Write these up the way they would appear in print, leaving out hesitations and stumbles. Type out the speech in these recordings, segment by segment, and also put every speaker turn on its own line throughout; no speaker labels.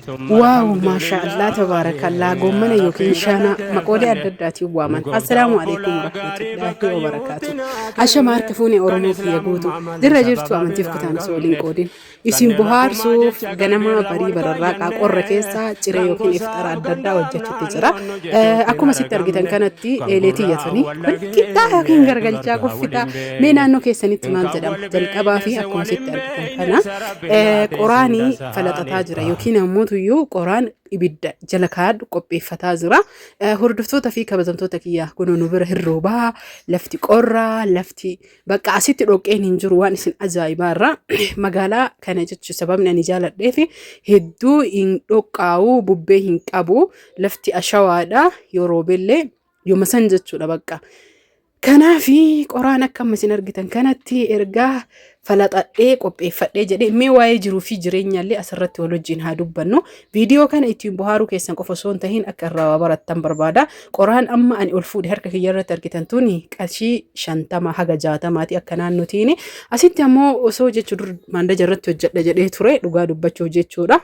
واو ما شاء الله تبارك الله قومنا يوكين شانا مقولي أدداتي وامن السلام عليكم ورحمة الله وبركاته عشا ماركفوني أورمو في يقوتو در جرتو أمنتيف كتان سولين قودين يسين بوهار سوف غنما بري برراقا قرر كيسا جري يوكين افترا أددا وجهتو تجرا أكو ما ستر جتن كانت إليتي يتوني كن كتا يوكين غرغلچا قفتا مينانو كيسانيت مال جدام جلقبا في أكو ما ستر جتن كانا قراني فلطتا جرا يوكين أموتو يو قران ibidda jala kaad qopheeffataa jira hordoftoota fi kabajamtoota kiyyaa kun nu bira hirrooba lafti qorraa lafti bakka asitti dhoqqeen hin jiru waan isin ajaa'ibaarra magaalaa kana jechu sababni ani jaaladhee fi hedduu hin dhoqqaa'u bubbee hin qabu lafti ashawaadha yeroo bellee yooma san jechuudha bakka kanaafi qoraan akkam isin argitan kanatti ergaa falaxadhee qopheeffadhee jedhee mee waa'ee jiruu fi jireenyaallee asirratti wal wajjin haa dubbannu viidiyoo kana ittiin bohaaruu keessan qofa osoo hin tahiin akka irraa barattan barbaada qoraan amma ani ol fuudhe harka kiyya irratti argitan tuni qarshii 50 haga 60 akka naannotiin asitti ammoo osoo jechuu dur maandaja irratti hojjedha jedhee ture dhugaa dubbachuu jechuudha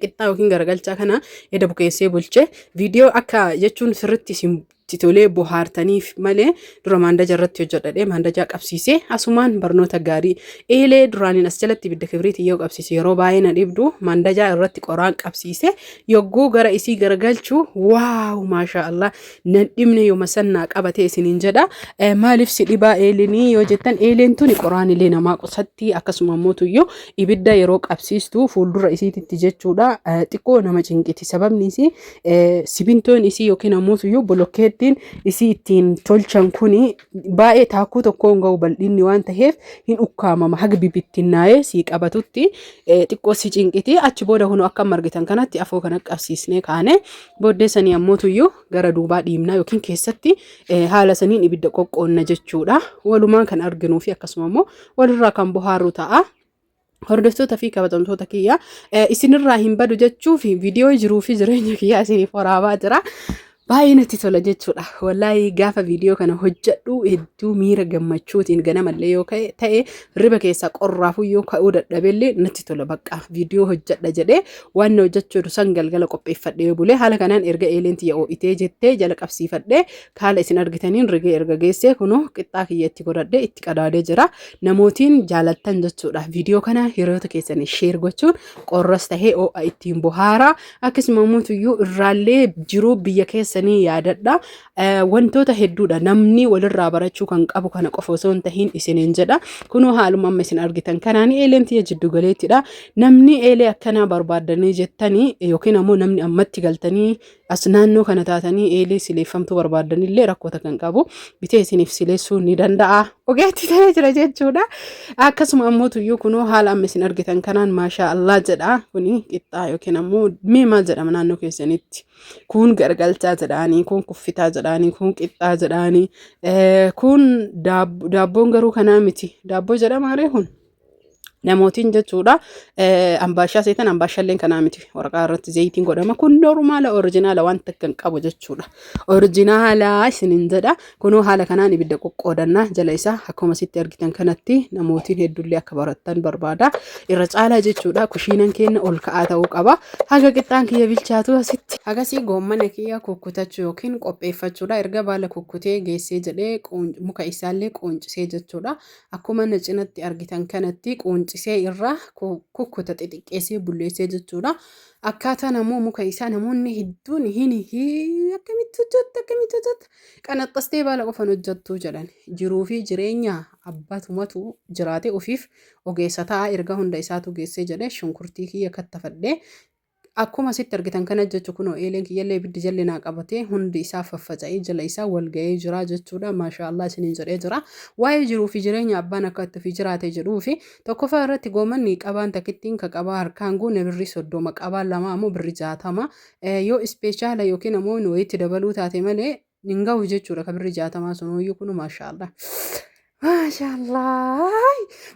qixxaa yookiin garagalchaa kana edda bukeessee bulche viidiyoo akka jechuun sirritti isin titolee bohaartaniif malee dura maandaja irratti hojjedhadhee maandajaa qabsiisee asumaan barnoota gaarii eelee duraaniin as jalatti ibidda kibriitii yoo qabsiise yeroo baay'ee na dhibdu maandajaa irratti qoraan qabsiise yogguu gara isii garagalchuu waaw maashaallah nan dhibne yooma sannaa qabatee isiniin jedha maaliif si dhibaa eelinii yoo jettan eeleen tuni qoraan illee namaa qusatti akkasuma ammoo ibidda yeroo qabsiistu fuuldura isiititti jechuudha xiqqoo nama cinqiti sababni isii simintoon isii yookiin ammoo bolokkee isi ittiin tolchan kuni baay'ee taakuu tokkoon ga'u bal'inni waan taheef hin ukkaamama haga bibittinnaa'ee sii qabatutti xiqqoo si cinqiti achi booda kunu akka margitan kanatti afoo kana qabsiisnee kaane booddee sanii ammoo gara duubaa dhiibnaa yookiin keessatti haala saniin ibidda qoqqoonna jechuudha walumaan kan arginuu fi akkasuma ammoo walirraa kan bohaaru ta'a. Hordoftoota fi kabajamtoota kiyya isinirraa hin badu jechuu fi viidiyoo jiruu fi jireenya kiyyaa isiniif waraabaa jira. baay'ee natti tola jechuudha wallahi gaafa viidiyoo kana hojjedhu hedduu miira gammachuutiin ganamallee yoo ta'e riba keessa qorraafuu yoo ka'uu dadhabellee natti tola bakka viidiyoo hojjedha jedhee waan hojjechuu san galgala qopheeffadhee bulee haala kanaan erga eeleenti yaa'oo itee jettee jala qabsiifadhee haala isin argitaniin rigee erga geessee kunoo qixxaa kiyyatti godhadhee itti qadaadee jira namootiin jaalattan jechuudha viidiyoo kana hiriyoota keessanii sheer gochuun qorras tahee oo'a ittiin bohaara akkasuma muutuyyuu irraallee jiruu biyya keessa sanii yaadadha wantoota hedduudha namni walirraa barachuu kan qabu kana qofa osoo hin tahiin isiniin jedha kunoo haaluma amma isin argitan kanaan eeleenti jiddu galeettidha namni eelee akkana barbaadanii jettanii yookiin ammoo namni ammatti galtanii as naannoo kana taatanii eelee sileeffamtuu barbaadanillee rakkoota kan qabu bitee isiniif sileessuu ni danda'a ogeetti ta'ee jira jechuudha akkasuma ammoo tuyyuu kunoo haala amma isin argitan kanaan maashaa Allah jedha kuni qixxaa yookiin ammoo mee maal jedhama naannoo keessanitti kun gargalchaa jedhanii kun kuffitaa jedhanii kun qixxaa jedhanii kun daabboon garuu kanaa miti daabboo jedhama reehun namootiin jechuudha ambaashaa seetan ambaashaalleen kanaa miti waraqaa irratti zayitiin godhama kun normaala oriijinaala waan takkan qabu jechuudha oriijinaala isiniin jedha kunoo haala kanaan ibidda qoqqoodannaa jala isaa akkuma sitti argitan kanatti namootiin hedduullee akka barattan barbaada irra caalaa jechuudha kushiinan keenya ol ka'aa ta'uu qaba haga qixxaan kiyya bilchaatu asitti hagasii goommana kiyya kukkutachuu yookiin qopheeffachuudha erga baala kukkutee geessee jedhee muka isaallee qooncisee jechuudha akkuma na cinatti argitan kanatti qooncisee irraa kukkuta xixiqqeessee bulleessee jechuudha akkaataa namoo muka isaa namoonni hedduun akkamitti hojjetta qanaxxastee baala qofan hojjettuu jedhan jiruu fi jireenya abbatumatu jiraate ofiif ogeessa ta'a erga hunda isaatu geessee jedhe shunkurtii kiyya kattafadhee akkuma sitti argitan kana jechuun kunoo eeleen kiyyallee ibiddi jalli naa qabatee hundi isaa faffaca'ee jala isaa wal ga'ee jira jechuudha maashaallah isiniin jedhee jira waa'ee jiruu fi jireenya abbaan akka itti fi jiraate jedhuu fi tokkoffaa irratti goomanni qabaan takkittiin ka qabaa harkaan guune birri 30 qabaan lama ammoo birri 60 yoo ispeeshaala yookiin ammoo wayitti dabaluu taate malee hin ga'u jechuudha ka birri 60 sunooyyuu kunu maashaallah.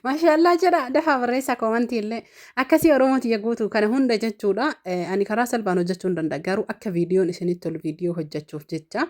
Maashaallah jedha dafa barreessaa koomantii illee akkasii oromooti yaguutu kana hunda jechuudha ani karaa salphaan hojjechuu hin danda'a garuu akka viidiyoon isinitti tolu viidiyoo hojjechuuf jecha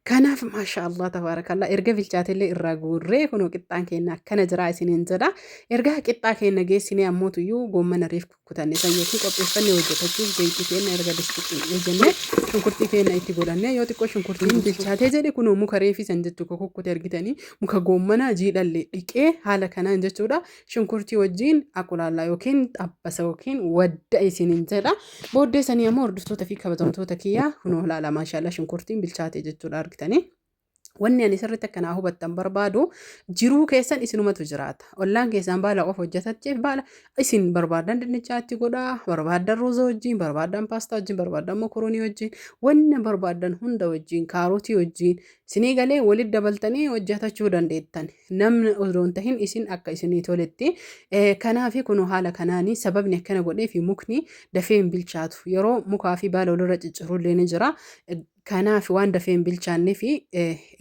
kanaaf maashaallah tabarakallah erga bilchaatellee irraa guurree kunoo qixxaan keenya akkana jira isiniin jedha erga qixxaa keenya geessinee ammootuyyuu goommana reef kukkutanne san yookiin qopheeffannee hojjetachuuf zayitii keenya erga distii hojjenne shunkurtii keenya itti godhanne yoo xiqqoo shunkurtiin bilchaatee jedhe kunoo muka reefii san jechuu kukkute argitanii muka goommanaa jiidhallee dhiqee haala kanaan jechuudha shunkurtii wajjiin aqulaallaa yookiin xabbasa yookiin wadda isiniin jedha booddee sanii ammoo hordoftoota fi kabajamtoota kiyyaa kunoo laala maashaallah shunkurtiin bilchaatee jechuudha argitanii. Wanni ani sirriitti akkanaa hubattan barbaadu jiruu keessan isinumatu jiraata. Ollaan keessan baala qofa hojjetacheef baala isin barbaadan dinnichaatti godhaa, barbaadan ruuza wajjin, barbaadan paastaa wajjin, barbaadan mokoroonii wajjin, wanna barbaadan hunda wajjin, kaarotii wajjin, isinii galee walitti dabaltanii hojjetachuu dandeettan. Namni osoo hin tahin isin akka isinii toletti. Kanaafi kun haala kanaanii sababni akkana godhee fi mukni dafee hin bilchaatu. Yeroo mukaa fi baala walirra ciccirullee ni jira. Kanaaf waan dafee hin bilchaannee fi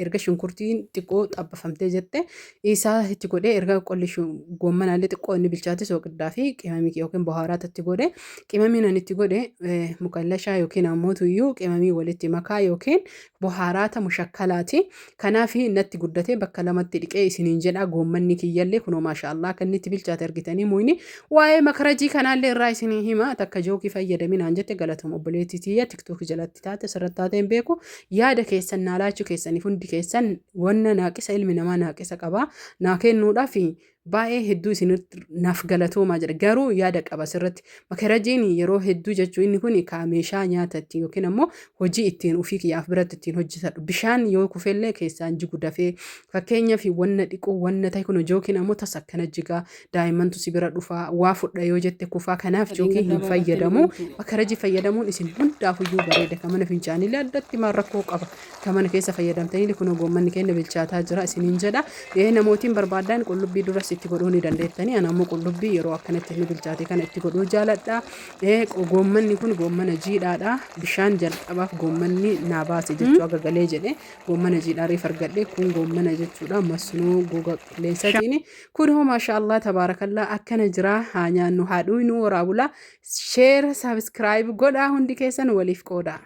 erga shunkurtiin xiqqoo xabbafamtee jette isaa itti godhee erga qolli goommanaallee xiqqoo inni bilchaate soogiddaa fi qimamii yookiin bohaaraatti itti godhee qimamiin ani itti godhee mukallashaa yookiin ammoo tuyyuu qimamii walitti makaa yookiin bohaaraata mushakkalaati. Kanaaf natti guddatee bakka lamatti dhiqee isiniin jedha goommanni kiyyallee kunoo maashaallah kan itti bilchaate argitanii muyni waa'ee makarajii kanaallee irraa isinii hima takka jookii fayyadaminaan jette galatama obboleettii tiyya tiktookii jalatti taate sirratti taateen beeku yaada keessan naalaachuu keessanii hundi keessan wanna naaqisa ilmi namaa naaqisa qaba naa kennuudhaaf baay'ee hedduu isinitti naaf galatoomaa jira garuu yaada qaba sirratti makarajiin yeroo hedduu jechuun inni kun meeshaa nyaatatti yookiin ammoo hojii ittiin ofii kiyyaaf biratti ittiin hojjetadhu bishaan yoo kufellee keessaan jigu dafee fakkeenyaaf wanna dhiquu wanna ta'e kun jookiin ammoo tas akkana jigaa daa'immantu si bira dhufaa waa fudha yoo jette kufaa kanaaf jookiin hin fayyadamu makarajii fayyadamuun isin hundaafuyyuu bareeda kamana fincaanilee addatti maal rakkoo qaba kamana keessa fayyadamtanii kun goommanni keenya bilchaataa jira isiniin jedha namootiin barbaadan qullubbii duras itti godhuu ni dandeettanii ana ammoo qullubbii yeroo akkanatti inni bilchaate kana itti godhuu jaaladha. Goommanni kun goommana jiidhaadha bishaan jalqabaaf goommanni naa baase jechuu aga galee jedhe goommana jiidhaa reef argadhe kun goommana jechuudha masnuu goga qilleensatiin kun hoo maashaallah tabaarakallaa akkana jira haa nyaannu haadhuu nu waraabula sheer sabiskiraayib godhaa hundi keessan waliif qooda.